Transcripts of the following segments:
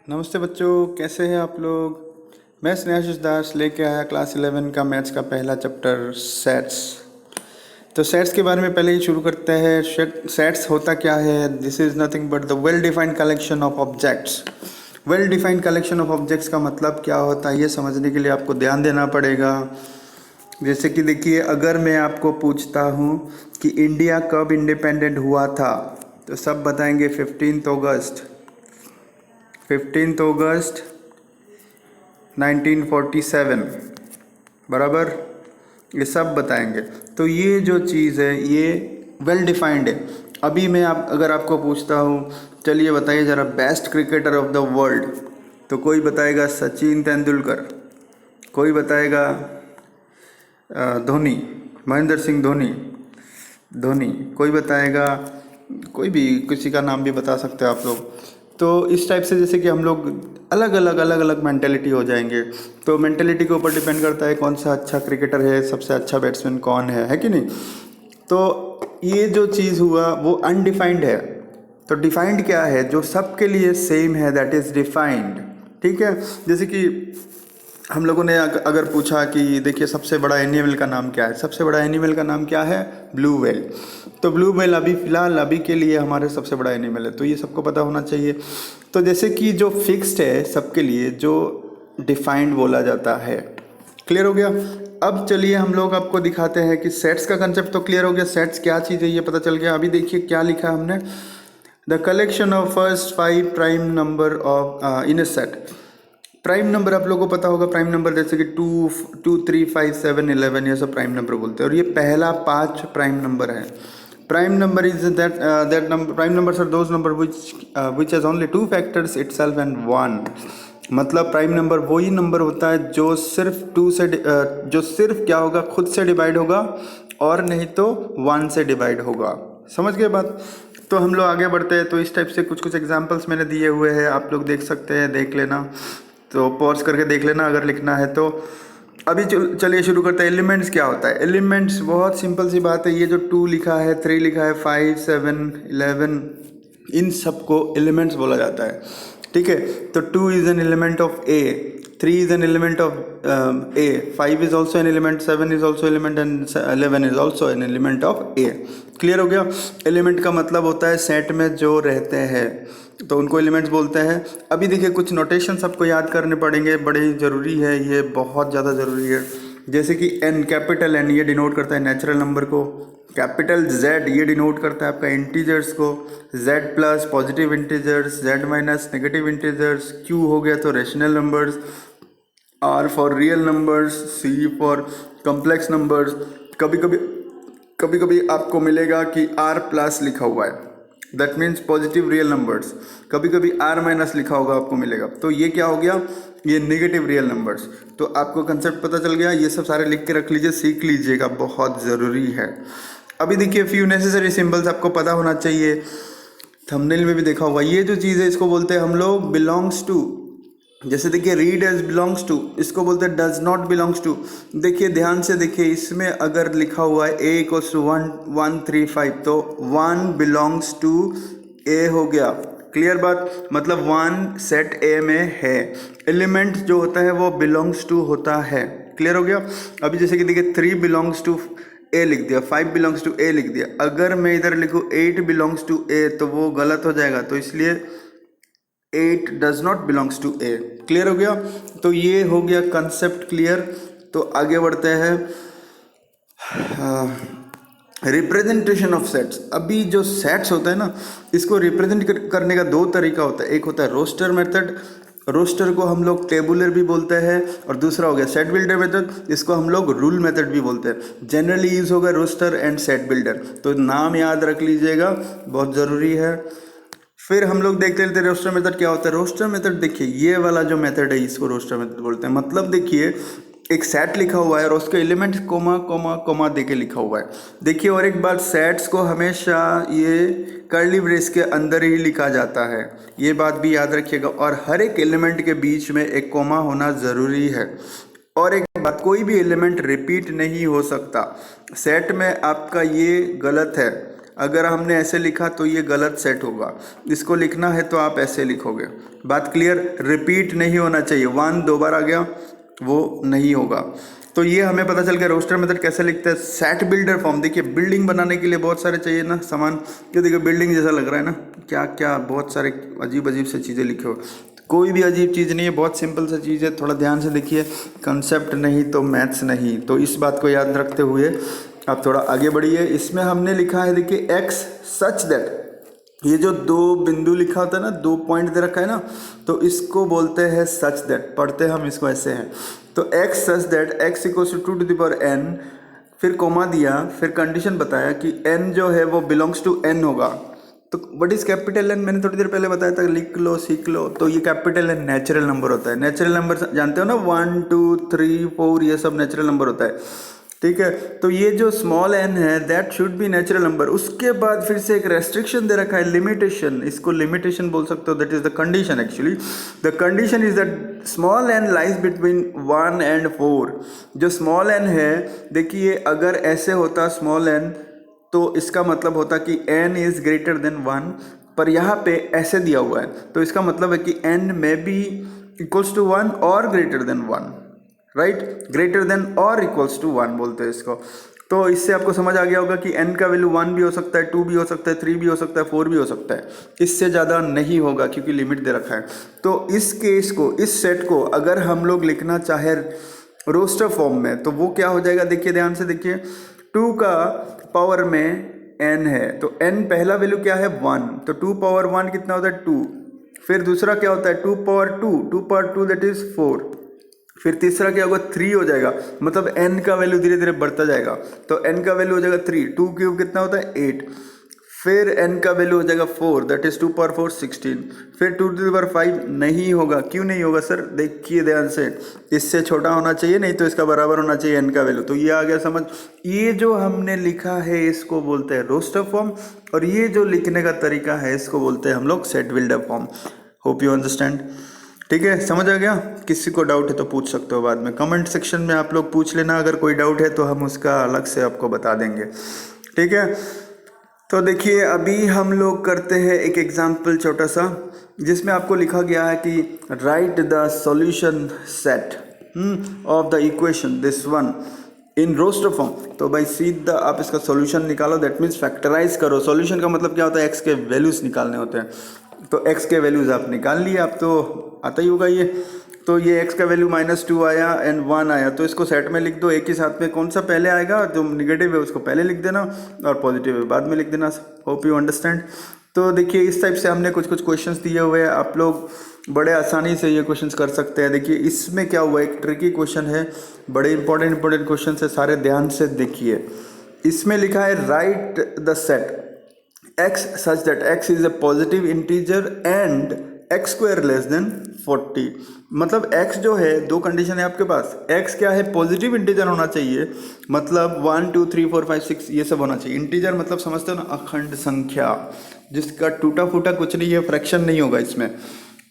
नमस्ते बच्चों, कैसे हैं आप लोग। मैं स्नेहाशीष दास लेके आया क्लास 11 का मैथ्स का पहला चैप्टर सेट्स। तो सेट्स के बारे में पहले ही शुरू करते हैं। सेट्स होता क्या है? This is nothing but the well defined collection of objects. Well defined collection of objects का मतलब क्या होता है, ये समझने के लिए आपको ध्यान देना पड़ेगा। जैसे कि देखिए, अगर मैं आपको पूछता हूँ कि इंडिया कब इंडिपेंडेंट हुआ था, तो सब बताएंगे 15 अगस्त 1947, बराबर। ये सब बताएंगे। तो ये जो चीज़ है ये वेल डिफाइंड है। अभी मैं अगर आपको पूछता हूँ, चलिए बताइए ज़रा, best cricketer of the world, तो कोई बताएगा सचिन तेंदुलकर, कोई बताएगा धोनी, महेंद्र सिंह धोनी, कोई बताएगा, कोई भी किसी का नाम भी बता सकते हो आप लोग। तो इस टाइप से जैसे कि हम लोग अलग अलग मेंटेलिटी हो जाएंगे। तो मेंटेलिटी के ऊपर डिपेंड करता है कौन सा अच्छा क्रिकेटर है, सबसे अच्छा बैट्समैन कौन है कि नहीं। तो ये जो चीज़ हुआ वो अनडिफाइंड है। तो डिफाइंड क्या है? जो सबके लिए सेम है, दैट इज़ डिफाइंड। ठीक है। जैसे कि हम लोगों ने अगर पूछा कि देखिए सबसे बड़ा एनिमल का नाम क्या है, सबसे बड़ा एनिमल का नाम क्या है? Blue whale. तो ब्लू व्हेल अभी फ़िलहाल अभी के लिए हमारे सबसे बड़ा एनिमल है, तो ये सबको पता होना चाहिए। तो जैसे कि जो फिक्स्ड है सबके लिए, जो डिफाइंड बोला जाता है। क्लियर हो गया। अब चलिए हम लोग आपको दिखाते हैं कि सेट्स का कंसेप्ट तो क्लियर हो गया, सेट्स क्या चीज़ है ये पता चल गया। अभी देखिए क्या लिखा हमने, the collection of first 5 prime number of in A set. Prime number आप लोगों को पता होगा, प्राइम नंबर जैसे कि 2, 2, 3, 5, 7, 11, ये सब प्राइम नंबर बोलते हैं। और ये पहला 5 प्राइम नंबर है। Prime number is that number, prime numbers are those number which has only 2 factors itself and 1। मतलब प्राइम नंबर वही नंबर होता है जो सिर्फ 2 से जो सिर्फ क्या होगा, खुद से डिवाइड होगा, और नहीं तो 1 से डिवाइड होगा। समझ गए बात। तो हम लोग आगे बढ़ते हैं। तो इस टाइप से कुछ एग्जांपल्स मैंने दिए हुए हैं, आप लोग देख सकते हैं, देख लेना। तो पॉज करके देख लेना अगर लिखना है तो। अभी चलिए शुरू करते हैं। एलिमेंट्स क्या होता है? एलिमेंट्स बहुत सिंपल सी बात है। ये जो 2 लिखा है, 3 लिखा है, 5, 7, 11, इन सबको एलिमेंट्स बोला जाता है। ठीक है। तो 2 is an element of A, 3 is an element of A, 5 is also an element, 7 is also element, and 11 is also an element of A. Clear हो गया। एलिमेंट का मतलब होता है सेट में जो रहते हैं, तो उनको एलिमेंट्स बोलते हैं। अभी देखिए कुछ नोटेशन सबको याद करने पड़ेंगे, बड़े ही ज़रूरी है, ये बहुत ज़्यादा ज़रूरी है। जैसे कि एन, कैपिटल एन ये डिनोट करता है नेचुरल नंबर को, कैपिटल जेड ये डिनोट करता है आपका इंटीजर्स को, Z plus positive integers, Z minus negative integers, Q हो गया तो rational numbers, R for real numbers, C for complex numbers. कभी कभी आपको मिलेगा कि आर प्लस लिखा हुआ है, that means positive real numbers. कभी कभी आर माइनस लिखा होगा आपको मिलेगा, तो ये क्या हो गया? ये नेगेटिव रियल नंबर्स। तो आपको कंसेप्ट पता चल गया। ये सब सारे लिख के रख लीजिए, सीख लीजिएगा, बहुत ज़रूरी है। अभी देखिए फ्यू नेसेसरी सिंबल्स आपको पता होना चाहिए, थंबनेल में भी देखा होगा। ये जो चीज़ है इसको बोलते हैं हम लोग बिलोंग्स टू। जैसे देखिए रीड एज बिलोंग्स टू, इसको बोलते हैं डज नॉट बिलोंग्स टू। देखिए ध्यान से देखिए, इसमें अगर लिखा हुआ है ए इक्वल्स टू 1, 1, 3, 5, तो 1 बिलोंग्स टू ए हो गया। क्लियर बात। मतलब 1 सेट ए में है। एलिमेंट जो होता है वो बिलोंग्स टू होता है। क्लियर हो गया। अभी जैसे कि देखिए 3 बिलोंग्स टू ए लिख दिया, 5 बिलोंग्स टू ए लिख दिया। अगर मैं इधर लिखूँ 8 बिलोंग्स टू ए तो वो गलत हो जाएगा, तो इसलिए 8 does not belongs to A. Clear हो गया। तो ये हो गया कंसेप्ट क्लियर। तो आगे बढ़ते हैं। Representation of sets. अभी जो सेट्स होता है ना, इसको रिप्रेजेंट करने का 2 तरीका होता है। एक होता है रोस्टर मेथड, रोस्टर को हम लोग टेबुलर भी बोलते हैं, और दूसरा हो गया सेट बिल्डर मेथड, इसको हम लोग रूल मेथड भी बोलते हैं। जनरली यूज होगा रोस्टर एंड सेट बिल्डर, तो नाम याद रख लीजिएगा, बहुत ज़रूरी है। फिर हम लोग देखते रहते रोस्टर मेथड क्या होता है। रोस्टर मेथड देखिए, ये वाला जो मेथड है इसको रोस्टर मेथड बोलते हैं। मतलब देखिए एक सेट लिखा हुआ है और उसके एलिमेंट्स कोमा कोमा कोमा दे के लिखा हुआ है। देखिए और एक बात, सेट्स को हमेशा ये कर्ली ब्रेस के अंदर ही लिखा जाता है, ये बात भी याद रखिएगा। और हर एक एलिमेंट के बीच में एक कोमा होना ज़रूरी है। और एक बात, कोई भी एलिमेंट रिपीट नहीं हो सकता। सेट में आपका ये गलत है, अगर हमने ऐसे लिखा तो ये गलत सेट होगा, इसको लिखना है तो आप ऐसे लिखोगे। बात क्लियर? रिपीट नहीं होना चाहिए, 1 2 बार आ गया वो नहीं होगा। तो ये हमें पता चल गया रोस्टर मेथड कैसे लिखते हैं। सेट बिल्डर फॉर्म, देखिए बिल्डिंग बनाने के लिए बहुत सारे चाहिए ना सामान, ये देखिए बिल्डिंग जैसा लग रहा है ना, क्या क्या बहुत सारे अजीब अजीब से चीज़ें लिखे हो। कोई भी अजीब चीज़ नहीं है, बहुत सिंपल सा चीज़ है, थोड़ा ध्यान से देखिए। कंसेप्ट नहीं तो मैथ्स नहीं, तो इस बात को याद रखते हुए आप थोड़ा आगे बढ़िए। इसमें हमने लिखा है देखिए एक्स सच दैट, ये जो 2 बिंदु लिखा होता है ना, 2 पॉइंट दे रखा है ना, तो इसको बोलते हैं सच दैट। पढ़ते हम इसको ऐसे हैं, तो X such that X equals to 2 to the power n, फिर कोमा दिया, फिर कंडीशन बताया कि n जो है वो बिलोंग्स टू n होगा। तो व्हाट इज कैपिटल N, मैंने थोड़ी देर पहले बताया था, लिख लो सीख लो। तो ये कैपिटल N नेचुरल नंबर होता है। नेचुरल नंबर जानते हो ना, 1 2 3 4 ये सब नेचुरल नंबर होता है, ठीक है। तो ये जो स्मॉल n है that should be natural number. उसके बाद फिर से एक रेस्ट्रिक्शन दे रखा है, लिमिटेशन, इसको लिमिटेशन बोल सकते हो, that is the condition. Actually the condition is that small n lies between 1 and 4। जो स्मॉल n है, देखिए अगर ऐसे होता स्मॉल n तो इसका मतलब होता कि n इज ग्रेटर देन 1, पर यहाँ पे ऐसे दिया हुआ है, तो इसका मतलब है कि n may be equals to 1 और greater than 1, right, greater than और इक्वल्स टू 1 बोलते हैं इसको। तो इससे आपको समझ आ गया होगा कि n का वैल्यू 1 भी हो सकता है, 2 भी हो सकता है, 3 भी हो सकता है, 4 भी हो सकता है, इससे ज़्यादा नहीं होगा क्योंकि लिमिट दे रखा है। तो इस केस को, इस सेट को अगर हम लोग लिखना चाहे रोस्टर फॉर्म में तो वो क्या हो जाएगा, देखिए ध्यान से देखिए। 2 का पावर में n है, तो n पहला वैल्यू क्या है 1, तो 2 पावर 1 कितना होता है 2, फिर दूसरा क्या होता है 2 पावर 2, 2 पावर 2 दैट इज 4, फिर तीसरा क्या होगा 3 हो जाएगा, मतलब n का वैल्यू धीरे धीरे बढ़ता जाएगा, तो n का वैल्यू हो जाएगा 3, 2 क्यूब कितना होता है 8, फिर n का वैल्यू हो जाएगा 4 दैट इज 2 पावर 4 16, फिर 2 टू द पावर 5 नहीं होगा। क्यों नहीं होगा सर, देखिए ध्यान से, इससे छोटा होना चाहिए, नहीं तो इसका बराबर होना चाहिए n का वैल्यू। तो ये आ गया समझ। ये जो हमने लिखा है इसको बोलते हैं रोस्टर फॉर्म, और ये जो लिखने का तरीका है इसको बोलते हैं हम लोग set builder form. Hope you understand, ठीक है, समझ आ गया। किसी को डाउट है तो पूछ सकते हो बाद में, कमेंट सेक्शन में आप लोग पूछ लेना, अगर कोई डाउट है तो हम उसका अलग से आपको बता देंगे, ठीक है। तो देखिए अभी हम लोग करते हैं एक एग्जाम्पल छोटा सा, जिसमें आपको लिखा गया है कि write the solution set of the equation this one in roster form. तो भाई सीधा आप इसका सॉल्यूशन निकालो, दैट मीन्स फैक्टराइज करो। सॉल्यूशन का मतलब क्या होता है, एक्स के वैल्यूज निकालने होते हैं, तो x के वैल्यूज़ आप निकाल लिए, आप तो आता ही होगा ये। तो ये x का वैल्यू -2 आया एंड 1 आया, तो इसको सेट में लिख दो एक ही साथ में। कौन सा पहले आएगा, जो निगेटिव है उसको पहले लिख देना और पॉजिटिव है बाद में लिख देना। Hope you understand. तो देखिए इस टाइप से हमने कुछ कुछ क्वेश्चंस दिए हुए हैं, आप लोग बड़े आसानी से ये क्वेश्चंस कर सकते हैं। देखिए इसमें क्या हुआ, एक ट्रिकी क्वेश्चन है, बड़े इंपॉर्टेंट क्वेश्चन है, सारे ध्यान से देखिए। इसमें लिखा है right the set x such that x is a positive integer and x square less than 40। मतलब x जो है, दो कंडीशन है आपके पास, x क्या है पॉजिटिव इंटीजर होना चाहिए, मतलब 1 2 3 4 5 6 ये सब होना चाहिए। इंटीजर मतलब समझते हो ना, अखंड संख्या जिसका टूटा फूटा कुछ नहीं है, फ्रैक्शन नहीं होगा इसमें।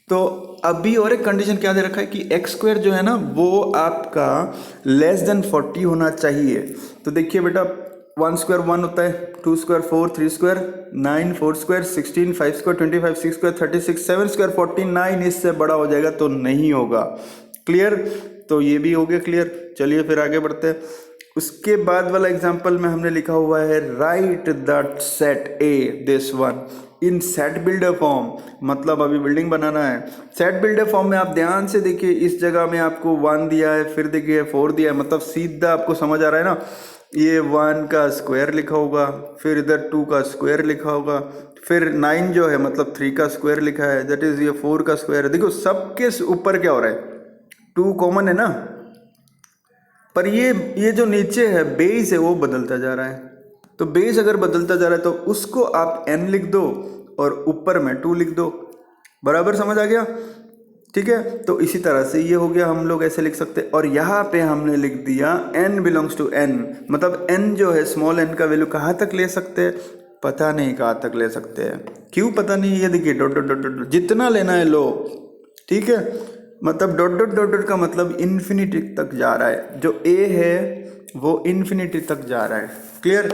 तो अभी और एक कंडीशन क्या दे रखा है कि एक्स स्क्वायर जो है ना वो आपका लेस देन 40 होना चाहिए। तो देखिए बेटा 1 स्क्वायर 1 होता है, 2 square 4, 3 square 9, 4 square 16, 5 square 25, 6 square 36, 7 square 49, इससे बड़ा हो जाएगा तो नहीं होगा। क्लियर, तो ये भी हो गया क्लियर। चलिए फिर आगे बढ़ते हैं। उसके बाद वाला एग्जांपल में हमने लिखा हुआ है right that set A this one in set builder form, मतलब अभी बिल्डिंग बनाना है। सेट बिल्डर फॉर्म में आप ध्यान से देखिए, इस जगह में आपको 1 दिया है, फिर देखिए 4 दिया है, मतलब सीधा आपको समझ आ रहा है ना, ये 1 का स्क्वायर लिखा होगा, फिर इधर 2 का स्क्वायर लिखा होगा, फिर 9 जो है मतलब 3 का स्क्वायर लिखा है, दैट इज ये 4 का स्क्वायर है। देखो सबके ऊपर क्या हो रहा है, 2 कॉमन है ना, पर ये जो नीचे है बेस है वो बदलता जा रहा है। तो बेस अगर बदलता जा रहा है तो उसको आप n लिख दो और ऊपर में 2 लिख दो, बराबर समझ आ गया, ठीक है। तो इसी तरह से ये हो गया, हम लोग ऐसे लिख सकते हैं। और यहाँ पे हमने लिख दिया n बिलोंग्स टू n, मतलब n जो है स्मॉल n का वैल्यू कहाँ तक ले सकते हैं, पता नहीं कहाँ तक ले सकते हैं। क्यों पता नहीं, ये देखिए डॉट डॉट डॉट डॉट, जितना लेना है लो, ठीक है। मतलब डॉट डॉट डॉट डॉट का मतलब इन्फिनिटी तक जा रहा है, जो a है वो इन्फिनिटी तक जा रहा है। क्लियर,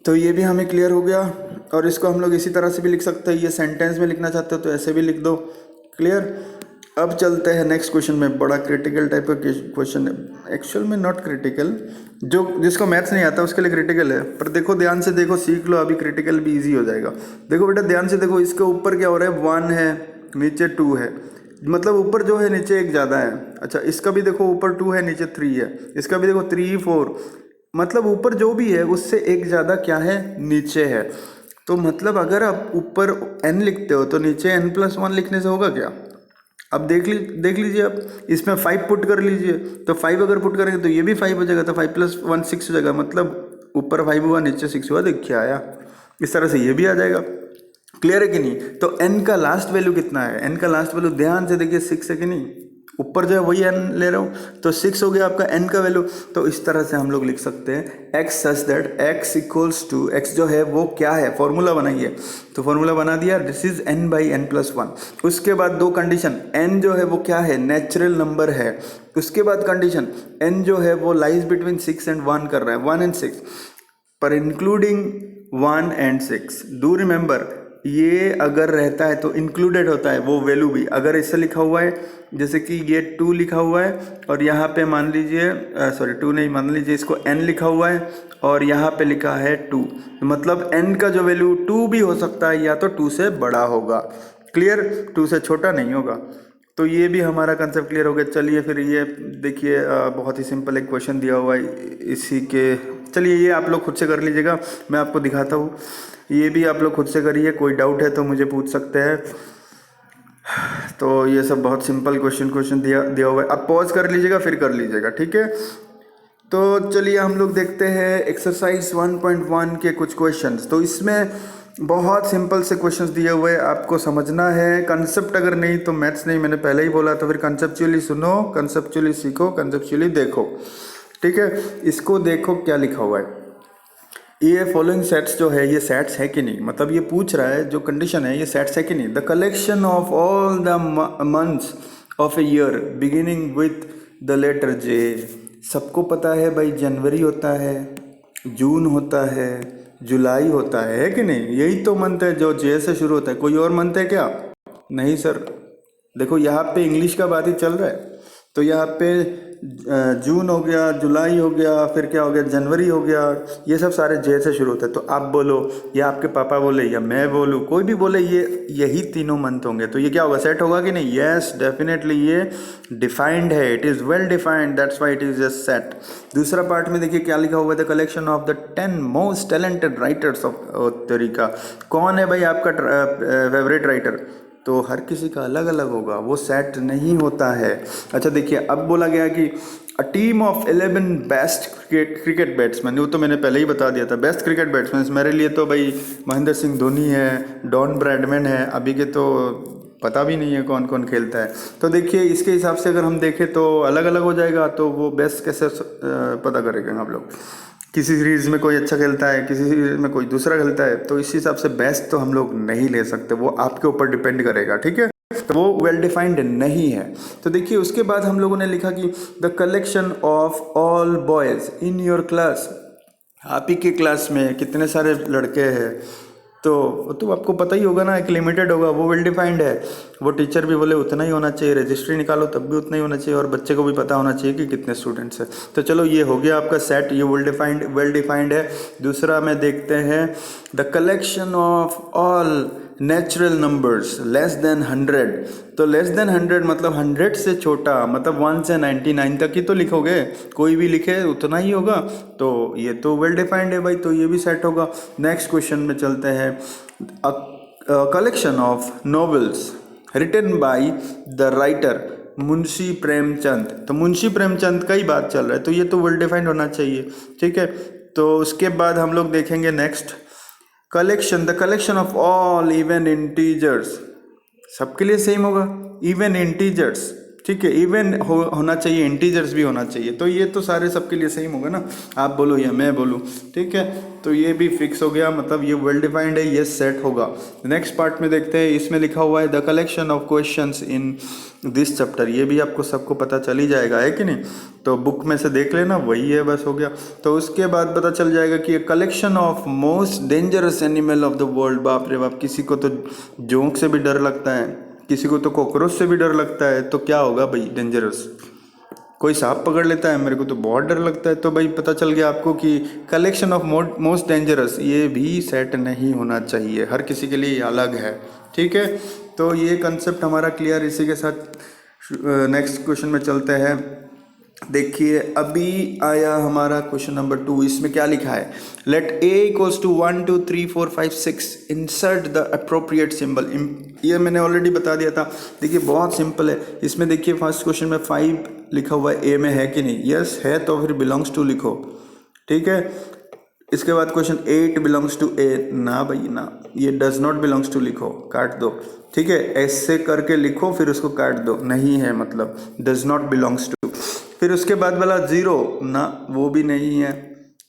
तो ये भी हमें क्लियर हो गया। और इसको हम लोग इसी तरह से भी लिख सकते हैं, ये सेंटेंस में लिखना चाहते हो तो ऐसे भी लिख दो। क्लियर। अब चलते हैं नेक्स्ट क्वेश्चन में। बड़ा क्रिटिकल टाइप का क्वेश्चन है, एक्चुअल में नॉट क्रिटिकल, जो जिसको मैथ्स नहीं आता उसके लिए क्रिटिकल है, पर देखो ध्यान से देखो, सीख लो, अभी क्रिटिकल भी इजी हो जाएगा। देखो बेटा ध्यान से देखो, इसके ऊपर क्या हो रहा है, 1 है, नीचे 2 है, मतलब ऊपर जो है नीचे एक ज़्यादा है। अच्छा इसका भी देखो, ऊपर 2 है नीचे 3 है, इसका भी देखो 3 4, मतलब ऊपर जो भी है उससे एक ज़्यादा क्या है, नीचे है। तो मतलब अगर आप ऊपर n लिखते हो तो नीचे n+1 लिखने से होगा क्या? अब देख लीजिए आप, इसमें 5 पुट कर लीजिए, तो 5 अगर पुट करेंगे तो ये भी 5 हो जाएगा, तो 5+1 6 हो जाएगा, मतलब ऊपर 5 हुआ नीचे 6 हुआ, देख क्या आया। इस तरह से ये भी आ जाएगा। क्लियर है कि नहीं? तो n का लास्ट वैल्यू कितना है, n का लास्ट वैल्यू ध्यान से देखिए 6 है कि नहीं, ऊपर जो है वही n ले रहा हूँ, तो 6 हो गया आपका n का वैल्यू। तो इस तरह से हम लोग लिख सकते हैं x such that x equals to, x जो है वो क्या है, फॉर्मूला बनाइए, तो फॉर्मूला बना दिया, दिस इज n/n+1। उसके बाद दो कंडीशन, n जो है वो क्या है, नेचुरल नंबर है। उसके बाद कंडीशन n जो है वो लाइज बिटवीन 6 एंड 1 कर रहा है, 1 and 6, पर इंक्लूडिंग 1 and 6। डू रिमेंबर, ये अगर रहता है तो इंक्लूडेड होता है वो वैल्यू भी। अगर इससे लिखा हुआ है जैसे कि ये 2 लिखा हुआ है और यहाँ पे मान लीजिए, सॉरी 2 नहीं, मान लीजिए इसको n लिखा हुआ है और यहाँ पे लिखा है 2, मतलब n का जो वैल्यू 2 भी हो सकता है, या तो 2 से बड़ा होगा। क्लियर, 2 से छोटा नहीं होगा। तो ये भी हमारा कंसेप्ट क्लियर हो गया। चलिए फिर ये देखिए, बहुत ही सिंपल एक क्वेश्चन दिया हुआ है इसी के, चलिए ये आप लोग खुद से कर लीजिएगा, मैं आपको दिखाता हूँ। ये भी आप लोग खुद से करिए, कोई डाउट है तो मुझे पूछ सकते हैं। तो ये सब बहुत सिंपल क्वेश्चन दिया हुआ है, आप पॉज कर लीजिएगा फिर कर लीजिएगा, ठीक है। तो चलिए हम लोग देखते हैं एक्सरसाइज 1.1 के कुछ क्वेश्चंस। तो इसमें बहुत सिंपल से क्वेश्चंस दिए हुए हैं, आपको समझना है। कंसेप्ट अगर नहीं तो मैथ्स नहीं, मैंने पहले ही बोला, तो फिर कंसेप्चुअली सुनो, कंसेप्चुअली सीखो, कंसेप्चुअली देखो, ठीक है। इसको देखो क्या लिखा हुआ है, ये फॉलोइंग सेट्स जो है ये सेट्स है कि नहीं, मतलब ये पूछ रहा है जो कंडीशन है ये सेट्स है कि नहीं। The collection of all the months of a year beginning with the letter J. सबको पता है भाई, जनवरी होता है, जून होता है, जुलाई होता है कि नहीं, यही तो मंथ है जो जे से शुरू होता है। कोई और मंथ है क्या? नहीं सर। देखो यहाँ पे इंग्लिश का बात ही चल रहा है, तो यहाँ पे जून हो गया, जुलाई हो गया, फिर क्या हो गया, जनवरी हो गया, ये सब सारे जे से शुरू होते हैं। तो आप बोलो या आपके पापा बोले या मैं बोलूँ, कोई भी बोले, ये यही तीनों मंथ होंगे, तो ये क्या होगा, सेट होगा कि नहीं? यस डेफिनेटली, ये डिफाइंड है, it is well defined, that's why it is just set. दूसरा पार्ट में देखिए क्या लिखा हुआ है, the collection of the 10 most talented writers of तरीका। कौन है भाई आपका फेवरेट राइटर? तो हर किसी का अलग अलग होगा, वो सेट नहीं होता है। अच्छा देखिए, अब बोला गया कि a team of 11 best cricket batsman, वो तो मैंने पहले ही बता दिया था। बेस्ट क्रिकेट बैट्समैन मेरे लिए तो भाई महेंद्र सिंह धोनी है, डॉन ब्रैडमैन है, अभी के तो पता भी नहीं है कौन कौन खेलता है। तो देखिए इसके हिसाब से अगर हम देखें तो अलग अलग हो जाएगा, तो वो बेस्ट कैसे पता करेंगे हम लोग। किसी सीरीज़ में कोई अच्छा खेलता है, किसी सीरीज़ में कोई दूसरा खेलता है, तो इस हिसाब से बेस्ट तो हम लोग नहीं ले सकते, वो आपके ऊपर डिपेंड करेगा, ठीक है। तो वो वेल डिफाइंड नहीं है। तो देखिए उसके बाद हम लोगों ने लिखा कि the collection of all boys in your class. आप ही के क्लास में कितने सारे लड़के हैं, तो आपको पता ही होगा ना, एक लिमिटेड होगा, वो वेल डिफाइंड है। वो टीचर भी बोले उतना ही होना चाहिए, रजिस्ट्री निकालो तब भी उतना ही होना चाहिए, और बच्चे को भी पता होना चाहिए कि कितने स्टूडेंट्स हैं। तो चलो ये हो गया आपका सेट, ये वेल डिफाइंड है। दूसरा में देखते हैं the collection of all natural numbers less than 100। तो लेस देन 100 मतलब 100 से छोटा, मतलब 1 से 99 तक ही तो लिखोगे, कोई भी लिखे उतना ही होगा, तो ये तो वेल डिफाइंड है भाई, तो ये भी सेट होगा। नेक्स्ट क्वेश्चन में चलते हैं, collection of novels written by the writer Munshi Premchand. तो मुंशी प्रेमचंद का ही बात चल रहा है, तो ये तो वेल डिफाइंड होना चाहिए, ठीक है। तो उसके बाद हम लोग देखेंगे next collection, the collection of all even integers. सबके लिए सेम होगा, इवन इंटीजर्स, ठीक है, इवन होना चाहिए, इंटीजर्स भी होना चाहिए, तो ये तो सारे सबके लिए सेम होगा ना, आप बोलो या मैं बोलूँ, ठीक है। तो ये भी फिक्स हो गया, मतलब ये वेल डिफाइंड है, ये सेट होगा। नेक्स्ट पार्ट में देखते हैं, इसमें लिखा हुआ है the collection of questions in this chapter. ये भी आपको सबको पता चल ही जाएगा, है कि नहीं। तो बुक में से देख लेना, वही है, बस हो गया। तो उसके बाद पता चल जाएगा कि collection of most dangerous animal of the world. बाप रे बाप, किसी को तो जोंक से भी डर लगता है, किसी को तो कॉकरोच से भी डर लगता है, तो क्या होगा भाई डेंजरस? कोई सांप पकड़ लेता है, मेरे को तो बहुत डर लगता है। तो भाई पता चल गया आपको कि कलेक्शन ऑफ मोस्ट डेंजरस, ये भी सेट नहीं होना चाहिए, हर किसी के लिए ये अलग है, ठीक है। तो ये कंसेप्ट हमारा क्लियर। इसी के साथ नेक्स्ट क्वेश्चन में चलते हैं। देखिए अभी आया हमारा क्वेश्चन नंबर 2। इसमें क्या लिखा है? Let a equals to 1 2 3 4 5 6 insert the appropriate symbol. ये मैंने ऑलरेडी बता दिया था। देखिए बहुत सिंपल है। इसमें देखिए फर्स्ट क्वेश्चन में 5 लिखा हुआ है, a में है कि नहीं? यस है, तो फिर बिलोंग्स टू लिखो, ठीक है। इसके बाद क्वेश्चन 8 बिलोंग्स टू a, ना भाई ना, ये डज नॉट बिलोंग्स टू लिखो, काट दो, ठीक है। ऐसे करके लिखो फिर उसको काट दो, नहीं है मतलब डज नॉट बिलोंग्स टू। फिर उसके बाद वाला 0 ना, वो भी नहीं है,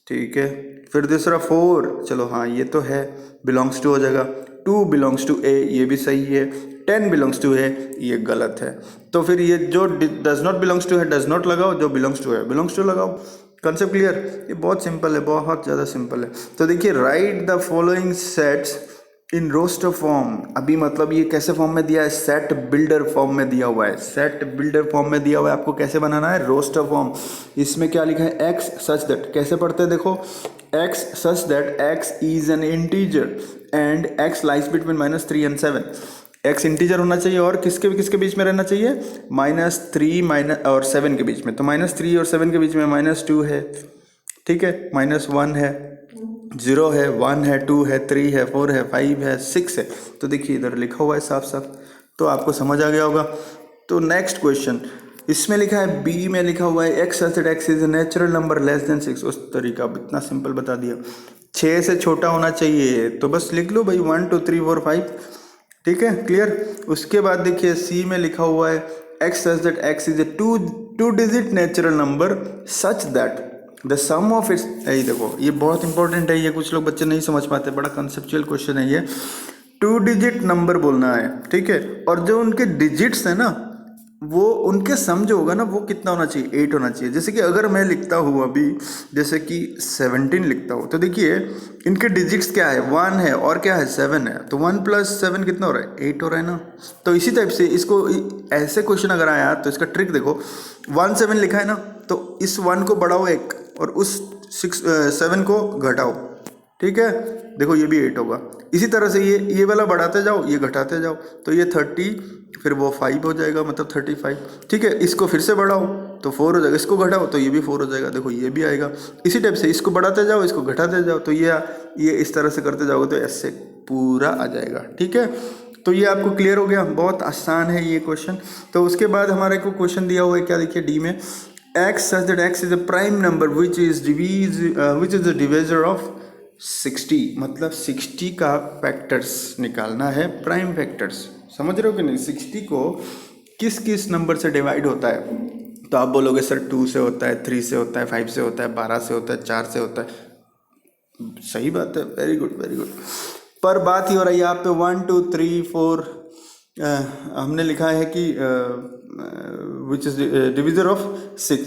ठीक है। फिर दूसरा 4, चलो हाँ ये तो है, बिलोंग्स टू हो जाएगा। 2 बिलोंग्स टू ए, ये भी सही है। 10 बिलोंग्स टू है, ये गलत है। तो फिर ये जो डज नॉट बिलोंग्स टू है डज नॉट लगाओ, जो बिलोंग्स टू है बिलोंग्स टू लगाओ। Concept clear? ये बहुत सिंपल है, बहुत ज़्यादा सिंपल है। तो देखिए write the following sets in roster form. अभी मतलब ये कैसे फॉर्म में दिया है? सेट बिल्डर फॉर्म में दिया हुआ है। सेट बिल्डर फॉर्म में दिया हुआ है, आपको कैसे बनाना है? Roster form. इसमें क्या लिखा है? एक्स सच दैट, कैसे पढ़ते हैं देखो, x such that X is an integer and x lies between -3 and 7। X integer होना चाहिए और किसके बीच में रहना चाहिए? -3 और 7 के बीच में। तो -3 और 7 के बीच में -2 है, ठीक है, -1 है, 0 है, 1 है, 2 है, 3 है, 4 है, 5 है, 6 है। तो देखिए इधर लिखा हुआ है साफ साफ, तो आपको समझ आ गया होगा। तो नेक्स्ट क्वेश्चन, इसमें लिखा है बी में लिखा हुआ है X such that X is a natural number less than 6। उस तरीका इतना सिंपल बता दिया, 6 से छोटा होना चाहिए, तो बस लिख लो भाई 1 2 3 4 5, ठीक है, क्लियर। उसके बाद देखिए सी में लिखा हुआ है X such that X is a two digit natural number such that the sum of its. यही देखो, ये बहुत इंपॉर्टेंट है, ये कुछ लोग बच्चे नहीं समझ पाते, बड़ा कंसेप्चुअल क्वेश्चन है ये। 2 डिजिट नंबर बोलना है, ठीक है, और जो उनके डिजिट्स है ना, वो उनके सम जो होगा ना, वो कितना होना चाहिए? 8 होना चाहिए। जैसे कि अगर मैं लिखता हूँ अभी, जैसे कि 17 लिखता हूँ, तो देखिए इनके डिजिट्स क्या है? 1 है और क्या है? 7 है। तो 1 + 7 कितना हो रहा है? 8 हो रहा है ना। तो इसी टाइप से इसको, ऐसे क्वेश्चन अगर आया तो इसका ट्रिक देखो, 1 7 लिखा है ना, तो इस 1 को बढ़ाओ 1 और उस 7 को घटाओ, ठीक है। देखो ये भी 8 होगा। इसी तरह से ये वाला बढ़ाते जाओ, ये घटाते जाओ, तो ये 30, फिर वो 5 हो जाएगा, मतलब 35, ठीक है। इसको फिर से बढ़ाओ तो 4 हो जाएगा, इसको घटाओ तो ये भी 4 हो जाएगा, देखो ये भी आएगा। इसी टाइप से इसको बढ़ाते जाओ, इसको घटाते जाओ, तो ये इस तरह से करते जाओगे तो ऐसे पूरा आ जाएगा, ठीक है। तो ये आपको क्लियर हो गया, बहुत आसान है ये क्वेश्चन। तो उसके बाद हमारे को क्वेश्चन दिया हुआ है, क्या देखिए डी में, x such that x is a prime number which is the divisor of 60। मतलब 60 का फैक्टर्स निकालना है, प्राइम फैक्टर्स, समझ रहे हो कि नहीं? 60 को किस किस नंबर से डिवाइड होता है? तो आप बोलोगे सर 2 से होता है, 3 से होता है, 5 से होता है, 12 से होता है, 4 से होता है। सही बात है, वेरी गुड वेरी गुड। पर बात ही हो रही है यहाँ पे 1 2 3 4, हमने लिखा है कि विच इज डिविजर ऑफ 6।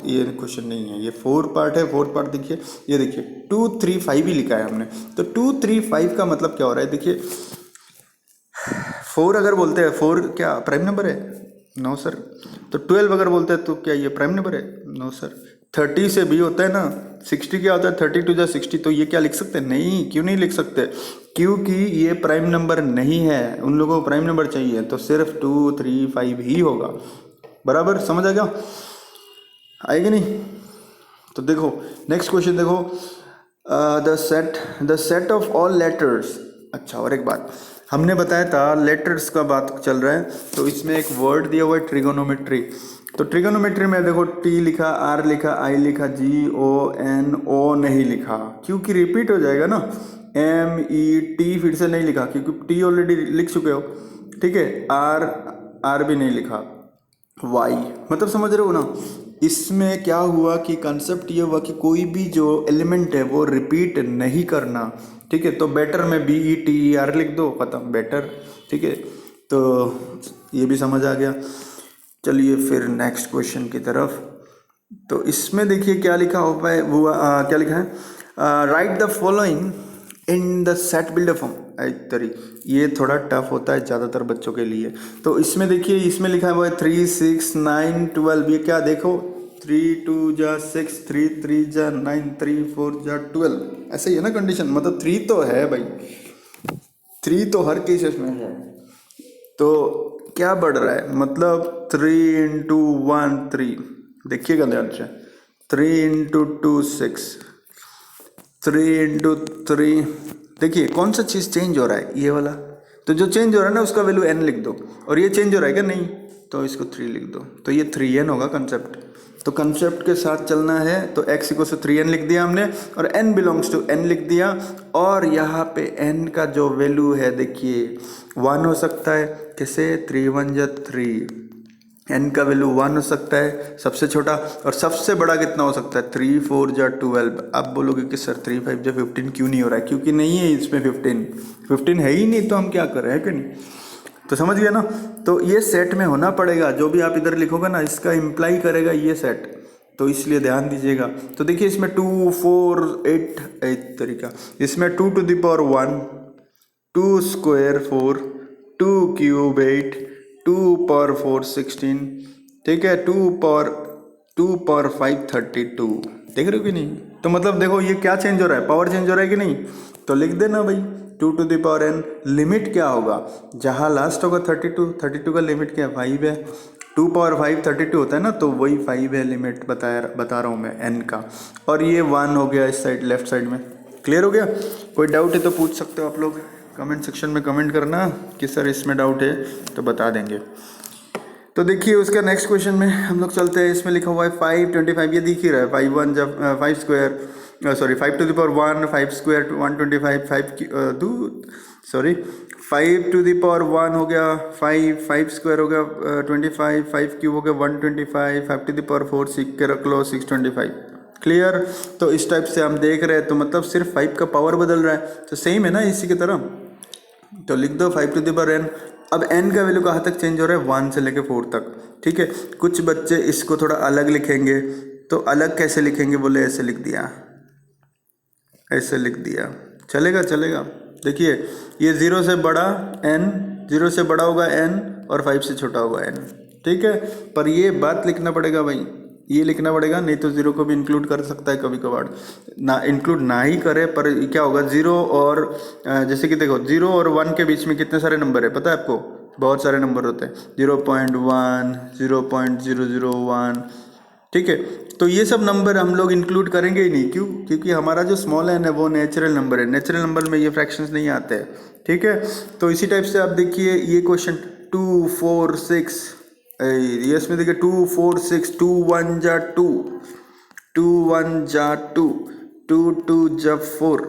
ये क्वेश्चन नहीं है, ये 4 पार्ट है। 4 पार्ट देखिए, ये देखिए 2 3 5 ही लिखा है हमने। तो 2 3 5 का मतलब क्या हो रहा है? देखिए 4 अगर बोलते हैं, 4 क्या प्राइम नंबर है? No sir. तो 12 अगर बोलते हैं तो क्या ये प्राइम नंबर है? No sir. 30 से भी होता है ना, 60 क्या होता है? 30 × 60। तो ये क्या लिख सकते हैं? नहीं, क्यों नहीं लिख सकते? क्योंकि ये प्राइम नंबर नहीं है, उन लोगों को प्राइम नंबर चाहिए, तो सिर्फ 2 3 5 ही होगा। बराबर समझ आ गया? आएगी नहीं? तो देखो नेक्स्ट क्वेश्चन देखो, the set of all letters. अच्छा, और एक बात हमने बताया था, लेटर्स का बात चल रहा है, तो इसमें एक वर्ड दिया हुआ है ट्रिगोनोमेट्री। तो ट्रिगोनोमेट्री में देखो टी लिखा, आर लिखा, आई लिखा, GONO नहीं लिखा, क्योंकि रिपीट हो जाएगा ना। MET फिर से नहीं लिखा, क्योंकि टी ऑलरेडी लिख चुके हो, ठीक है। आर भी नहीं लिखा, वाई, मतलब समझ रहे हो ना। इसमें क्या हुआ कि कंसेप्ट ये हुआ कि कोई भी जो एलिमेंट है वो रिपीट नहीं करना, ठीक है। तो बेटर में BETER लिख दो, खत्म, बेटर, ठीक है। तो ये भी समझ आ गया। चलिए फिर नेक्स्ट क्वेश्चन की तरफ। तो इसमें देखिए क्या लिखा हुआ है, वो क्या लिखा है, right the following in the set builder form. ये थोड़ा टफ होता है ज़्यादातर बच्चों के लिए। तो इसमें देखिए, इसमें लिखा हुआ है 3 6 9 12। ये क्या देखो, 3 2 जा 6, 3 3 जा 9, 3 4 जा 12। ऐसे ही है ना कंडीशन, मतलब 3 तो है भाई, 3 तो हर केसेस में है। तो क्या बढ़ रहा है, मतलब 3 इंटू 1 3, देखिएगा ध्यान से, 3 इंटू 2 6, 3 इंटू 3। देखिए कौन सा चीज़ चेंज हो रहा है, ये वाला। तो जो चेंज हो रहा है ना उसका वैल्यू n लिख दो, और ये चेंज हो रहा है क्या, नहीं, तो इसको 3 लिख दो, तो ये 3n होगा कंसेप्ट। तो कंसेप्ट के साथ चलना है, तो x इक्वल टू 3n लिख दिया हमने, और n बिलोंग्स टू n लिख दिया। और यहाँ पे n का जो वैल्यू है देखिए 1 हो सकता है, कैसे, 3 1 जा 3, n का वैल्यू 1 हो सकता है सबसे छोटा, और सबसे बड़ा कितना हो सकता है, 3 4 जा 12। आप बोलोगे कि सर 3 5 जा 15 क्यों नहीं हो रहा है, क्योंकि नहीं है इसमें 15 है ही नहीं, तो हम क्या कर रहे हैं कि नहीं। तो समझ गया ना। तो ये सेट में होना पड़ेगा, जो भी आप इधर लिखोगे ना इसका इम्प्लाई करेगा ये सेट, तो इसलिए ध्यान दीजिएगा। तो देखिए इसमें 2 4 8 तरीका, इसमें 2 to the power 1, 2 square 4, 2 cube 8, 2 power 4 16, ठीक है, 2 पावर 5 32। देख रहे हो कि नहीं। तो मतलब देखो ये क्या चेंज हो रहा है, पावर चेंज हो रहा है कि नहीं। तो लिख देना भाई 2 to the power n, limit क्या होगा, जहाँ लास्ट होगा 32 का लिमिट क्या है, 5 है। 2 पावर 5 32 होता है ना, तो वही 5 है लिमिट, बता रहा हूँ मैं n का। और ये 1 हो गया इस साइड, लेफ्ट साइड में। क्लियर हो गया। कोई डाउट है तो पूछ सकते हो आप लोग, कमेंट सेक्शन में कमेंट करना कि सर इसमें डाउट है, तो बता देंगे। तो देखिए उसका नेक्स्ट क्वेश्चन में हम लोग चलते हैं। इसमें लिखा हुआ है 5 25, ये दिख ही रहा है, 5 1 जब 5 square, sorry 5 to the power 1, 5 square 125, 5 to the power 1 हो गया 5, 5 स्क्वायर हो गया 25, 5 क्यूब हो गया 125, 5 टू द पावर 4 सीख के रख लो 625। क्लियर। तो इस टाइप से हम देख रहे हैं, तो मतलब सिर्फ 5 का पावर बदल रहा है, तो सेम है ना इसी की तरह। तो लिख दो 5 टू द पावर n। अब n का वैल्यू कहाँ तक चेंज हो रहा है, 1 से लेके 4 तक, ठीक है। कुछ बच्चे इसको थोड़ा अलग लिखेंगे, तो अलग कैसे लिखेंगे, बोले ऐसे लिख दिया, ऐसे लिख दिया, चलेगा चलेगा। देखिए ये 0 से बड़ा n, 0 से बड़ा होगा n, और 5 से छोटा होगा n, ठीक है। पर ये बात लिखना पड़ेगा भाई, ये लिखना पड़ेगा, नहीं तो 0 को भी इंक्लूड कर सकता है कभी कभार, ना इंक्लूड ना ही करे। पर क्या होगा 0 और जैसे कि देखो 0 और 1 के बीच में कितने सारे नंबर है पता है आपको, बहुत सारे नंबर होते हैं, 0.1 0.001, ठीक है। तो ये सब नंबर हम लोग इंक्लूड करेंगे ही नहीं, क्यों, क्योंकि हमारा जो स्मॉल n है वो नेचुरल नंबर है, नेचुरल नंबर में ये फ्रैक्शंस नहीं आते हैं, ठीक है। तो इसी टाइप से आप देखिए ये क्वेश्चन 2 4 6, ये इसमें देखिए 2 4 6, 2 1 जा 2, 2 1 जा 2, 2 2 जा 4,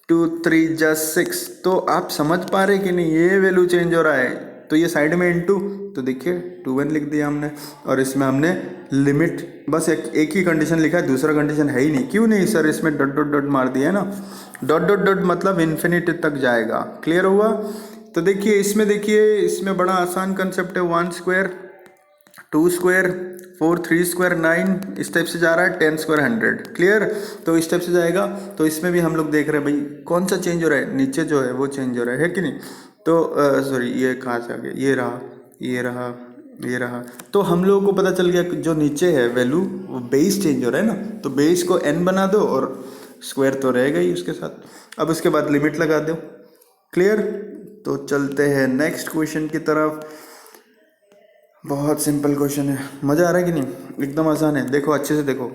2 3 जा 6। तो आप समझ पा रहे कि नहीं, ये वैल्यू चेंज हो रहा है। तो ये साइड में इनटू, तो देखिए 2n लिख दिया हमने, और इसमें हमने लिमिट बस एक ही कंडीशन लिखा है, दूसरा कंडीशन है ही नहीं। क्यों नहीं सर, इसमें डॉट डॉट डॉट मार दिया है ना, डॉट डॉट डॉट मतलब इन्फिनिटी तक जाएगा। क्लियर हुआ। तो देखिए इसमें बड़ा आसान कंसेप्ट है, 1 स्क्वायर 2 स्क्वायर 4 3 स्क्वायर 9, इस टाइप से जा रहा है, 10 स्क्वायर 100। क्लियर। तो इस टाइप से जाएगा। तो इसमें भी हम लोग देख रहे हैं भाई कौन सा चेंज हो रहा है, नीचे जो है वो चेंज हो रहा है कि नहीं। तो सॉरी ये कहाँ से आ गया, ये रहा ये रहा ये रहा। तो हम लोगों को पता चल गया कि जो नीचे है वैल्यू वो बेस चेंज हो रहा है ना, तो बेस को n बना दो और स्क्वायर तो रहेगा ही उसके साथ। अब उसके बाद लिमिट लगा दो। क्लियर। तो चलते हैं नेक्स्ट क्वेश्चन की तरफ। बहुत सिंपल क्वेश्चन है, मज़ा आ रहा है कि नहीं, एकदम आसान है। देखो अच्छे से देखो,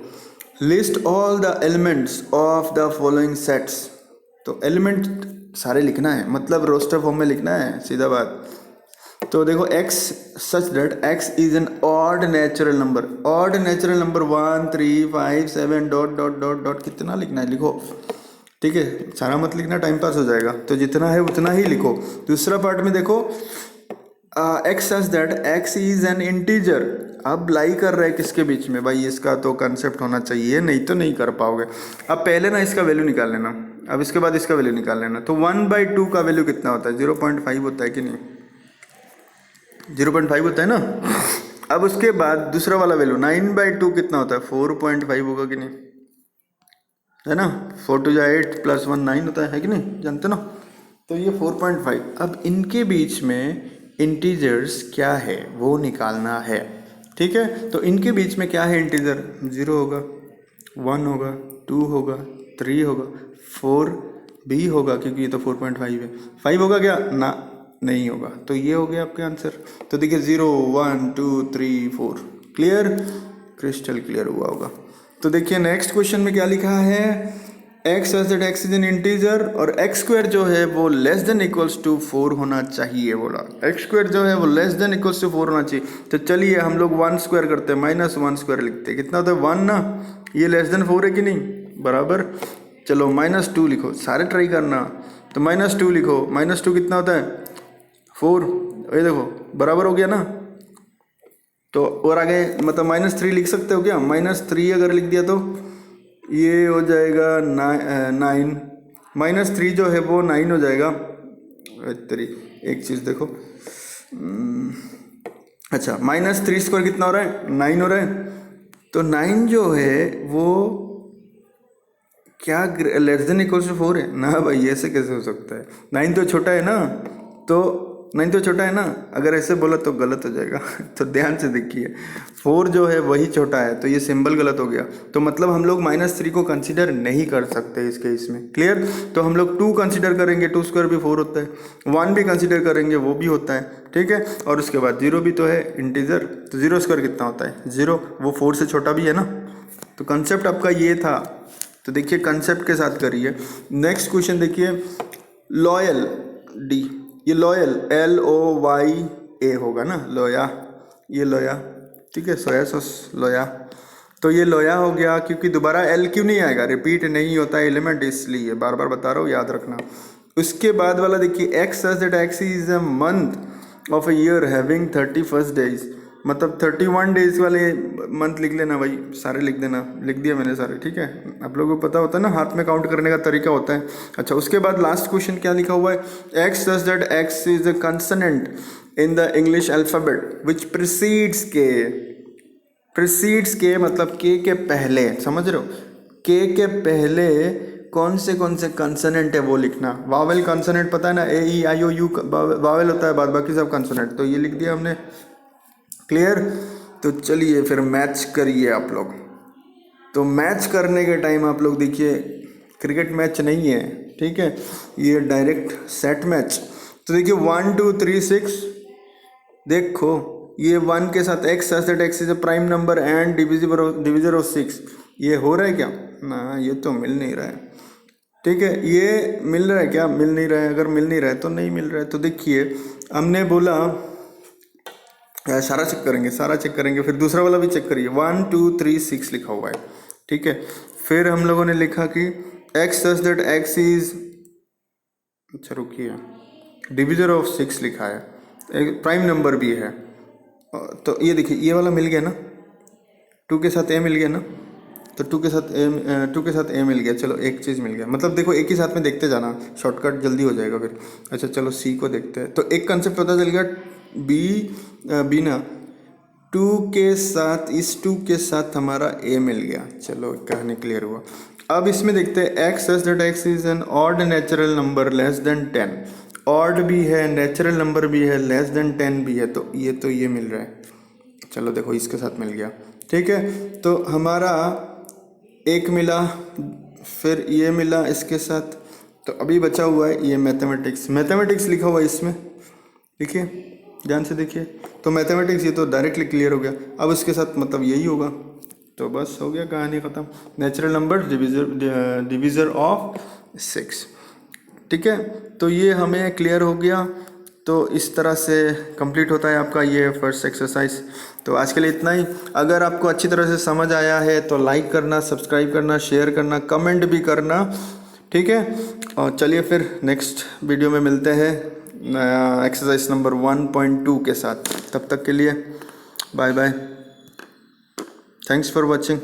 list all the elements of the following sets. तो एलिमेंट सारे लिखना है, मतलब रोस्टर फॉर्म में लिखना है, सीधा बात। तो देखो x such that x is an odd natural number, odd natural number 1 3 5 7 dot dot dot dot, कितना लिखना है लिखो, ठीक है। सारा मत लिखना, टाइम पास हो जाएगा, तो जितना है उतना ही लिखो। दूसरा पार्ट में देखो x such that x is an integer. अब लाई कर रहे हैं किसके बीच में भाई, इसका तो कंसेप्ट होना चाहिए, नहीं तो नहीं कर पाओगे। अब पहले ना इसका वैल्यू निकाल लेना, अब इसके बाद इसका वैल्यू निकाल लेना। तो 1/2 का वैल्यू कितना होता है, 0.5 होता है कि नहीं, 0.5 होता है ना। अब उसके बाद दूसरा वाला वैल्यू 9/2 कितना होता है 4.5 होगा कि नहीं, है ना। 4 2 8 + 1 9 होता है कि नहीं, जानते ना। तो ये 4.5। अब इनके बीच में इंटीजर्स क्या है वो निकालना है, ठीक है। तो इनके बीच में क्या है इंटीजर, 0 होगा, 1 होगा, 2 होगा, 3 होगा, 4 भी होगा क्योंकि ये तो 4.5 है। 5 होगा क्या ना, नहीं होगा। तो ये हो गया आपके आंसर। तो देखिए 0 1 2 3 4, क्लियर, क्रिस्टल क्लियर हुआ होगा। तो देखिए नेक्स्ट क्वेश्चन में क्या लिखा है, x such that x is an integer और x स्क्वायर जो है वो लेस देन इक्वल्स टू 4 होना चाहिए। बोला x स्क्वायर जो है वो लेस देन इक्वल्स टू 4 होना चाहिए। तो चलिए हम लोग 1 स्क्वायर करते हैं, -1 स्क्वायर लिखते हैं, कितना होता है 1 ना, ये लेस देन 4 है कि नहीं, बराबर। चलो -2 लिखो, सारे ट्राई करना। तो -2 लिखो, -2 कितना होता है 4, ये देखो बराबर हो गया ना। तो और आगे मतलब -3 लिख सकते हो क्या, -3 अगर लिख दिया तो ये हो जाएगा 9, -3 जो है वो 9 हो जाएगा। तेरी एक चीज़ देखो, अच्छा -3 स्क्वायर कितना हो रहा है 9 हो रहा है। तो 9 जो है वो क्या लेस देन इक्वल टू 4 है ना भाई, ऐसे कैसे हो सकता है, 9 तो छोटा है ना, तो 9 तो छोटा है ना, अगर ऐसे बोला तो गलत हो जाएगा। तो ध्यान से देखिए 4 जो है वही छोटा है, तो ये सिंबल गलत हो गया। तो मतलब हम लोग -3 को कंसीडर नहीं कर सकते इस केस में, क्लियर। तो हम लोग 2 कंसीडर करेंगे, 2 स्क्वायर भी 4 होता है, 1 भी कंसीडर करेंगे वो भी होता है, ठीक है। और उसके बाद 0 भी तो है इंटीजर, तो 0 स्क्वायर कितना होता है 0, वो 4 से छोटा भी है ना। तो कंसेप्ट आपका ये था। तो देखिए कंसेप्ट के साथ करिए। नेक्स्ट क्वेश्चन देखिए, लॉयल डी, ये लॉयल LOYA होगा ना, लोया, ये लोया, ठीक है, सोया सॉस लोया। तो ये लोया हो गया, क्योंकि दोबारा L क्यों नहीं आएगा, रिपीट नहीं होता एलिमेंट, इसलिए बार बार बता रहा हूँ, याद रखना। उसके बाद वाला देखिए, x such that x is a month of a year having 31 days, मतलब 31 डेज वाले मंथ लिख लेना भाई, सारे लिख देना, लिख दिया मैंने सारे, ठीक है। आप लोगों को पता होता है ना, हाथ में काउंट करने का तरीका होता है। अच्छा उसके बाद लास्ट क्वेश्चन क्या लिखा हुआ है, x such that x is a consonant in the English alphabet which precedes के, प्रीसीड्स के मतलब के पहले, समझ रहे हो, के पहले कौन से कंसोनेंट है वो लिखना। वावेल कंसोनेंट पता है ना, AEIOU वावेल होता है, बाद बाकी सब कंसोनेंट। तो ये लिख दिया हमने, क्लियर। तो चलिए फिर मैच करिए आप लोग। तो मैच करने के टाइम आप लोग देखिए, क्रिकेट मैच नहीं है, ठीक है, ये डायरेक्ट सेट मैच। तो देखिए 1 2 3 6, देखो ये 1 के साथ x such that x is a prime number and divisor of 6, ये हो रहा है क्या ना, ये तो मिल नहीं रहा है, ठीक है। ये मिल रहा है क्या, मिल नहीं रहा है, अगर मिल नहीं रहा है तो नहीं मिल रहा है। तो देखिए हमने बोला सारा चेक करेंगे, सारा चेक करेंगे, फिर दूसरा वाला भी चेक करिए, 1 2 3 6 लिखा हुआ है, ठीक है। फिर हम लोगों ने लिखा कि x such that x is, अच्छा रुकिए, डिविजर ऑफ 6 लिखा है, एक प्राइम नंबर भी है। तो ये देखिए ये वाला मिल गया ना, 2 के साथ a मिल गया ना, तो 2 के साथ a मिल गया। चलो एक चीज़ मिल गया, मतलब देखो एक ही साथ में देखते जाना, शॉर्टकट जल्दी हो जाएगा फिर। अच्छा चलो c को देखते हैं। तो एक कंसेप्ट पता चल गया, b ना 2 के साथ, इस 2 के साथ हमारा a मिल गया। चलो कहानी क्लियर हुआ। अब इसमें देखते हैं x such that x is an odd natural number less than 10, odd भी है, नेचुरल नंबर भी है, लेस देन 10 भी है। तो ये मिल रहा है, चलो देखो इसके साथ मिल गया, ठीक है। तो हमारा एक मिला, फिर ये मिला इसके साथ। तो अभी बचा हुआ है ये मैथमेटिक्स लिखा हुआ है इसमें, देखिए ध्यान से देखिए। तो मैथमेटिक्स ये तो डायरेक्टली क्लियर हो गया। अब इसके साथ मतलब यही होगा, तो बस हो गया, कहानी ख़त्म। नेचुरल नंबर डिविजर ऑफ 6, ठीक है। तो ये हमें क्लियर हो गया। तो इस तरह से कंप्लीट होता है आपका ये फर्स्ट एक्सरसाइज। तो आज के लिए इतना ही। अगर आपको अच्छी तरह से समझ आया है तो लाइक करना, सब्सक्राइब करना, शेयर करना, कमेंट भी करना, ठीक है। और चलिए फिर नेक्स्ट वीडियो में मिलते हैं एक्सरसाइज नंबर 1.2 के साथ। तब तक के लिए bye bye, thanks for watching.